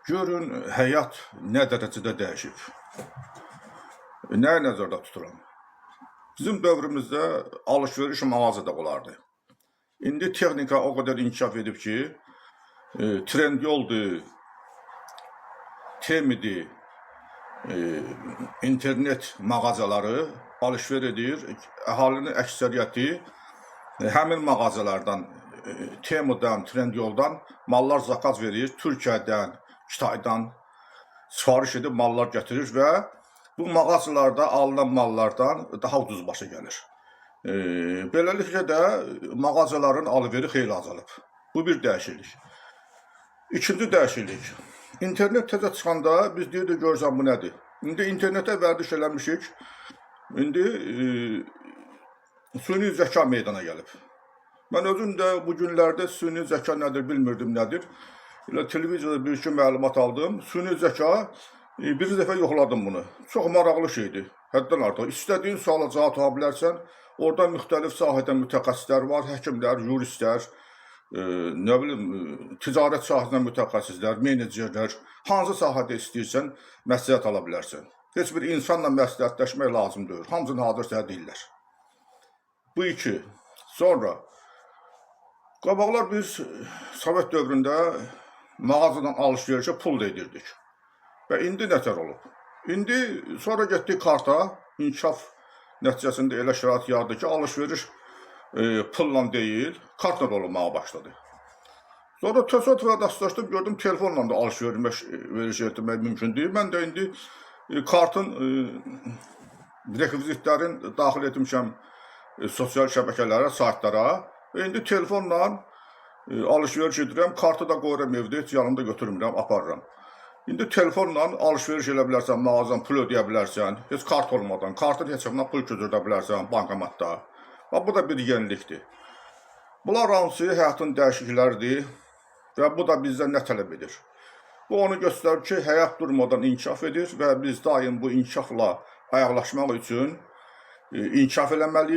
Görün həyat nə dərəcədə dəyişib. Nəyi nəzərdə tuturam? Bizim dövrümüzdə alış-veriş mağazada olardı. İndi texnika o qədər inkişaf edib ki, Trendyoldur, Temidir, internet mağazaları alış-ver edir. Əhalinin əksəriyyəti həmin mağazalardan, Temudan, Trendyoldan mallar zakaz verir. Türkiyədən, Kitaydan sifariş edib mallar gətirir və bu mağazalarda alınan mallardan daha ucuz başa gəlir. Beləliklə də mağazaların alıveri xeyli azalıb. Bu bir dəyişiklik. İkinci dəyişiklik. İnternet təzə çıxanda biz deyirdik, görürsən bu nədir? İndi internetə vərdiş eləmişik. İndi süni zəka meydana gəlib. Mən özüm də bu günlərdə süni zəka nədir bilmirdim nədir. Elə televiziyada bir iki məlumat aldım. Süni zəka, bir dəfə yoxladım bunu. Çox maraqlı şeydir. Həddən artıq. İstədiyin suala cavab tapa bilərsən. Orada müxtəlif sahədə mütəxəssislər var. Həkimlər, juristlər, nə bilim, ticarət sahəsində mütəxəssislər, menecerlər. Hansı sahədə istəyirsən, məsləhət ala bilərsən. Heç bir insanla məsləhətləşmək lazım deyil. Hamısını hazır səhə deyirlər. Bu iki. Sonra, qabaqlar biz Sovet dövründə mağazadan alış-verişə pul da edirdik. Və indi nətər olub? İndi sonra getdik karta, inkişaf nəticəsində elə şərait yaradı ki, alış-veriş pulla deyil, kartla olunmağa başladı. Sonra təsadüflə rastlaşdım, gördüm telefonla da alış-veriş etmək mümkündür. Mən də indi kartın rekvizitlərin daxil etmişəm sosial şəbəkələrə, saytlara. İndi telefonla alış-veriş edirəm, kartı da qoyuram evdə, heç yanımda götürmürəm, aparıram. İndi telefonla alış-veriş elə bilərsən, mağazadan pul ödəyə bilərsən, heç kart olmadan, kartın hesabına pul köçürdə bilərsən bankomatda. Bu da bir yenilikdir. Bunlar hamısı həyatın dəyişiklikləridir və bu da bizdən nə tələb edir? Bu onu göstərir ki, həyat durmadan inkişaf edir və biz daim bu inkişafla ayaqlaşmaq üçün inkişaf eləməliyik.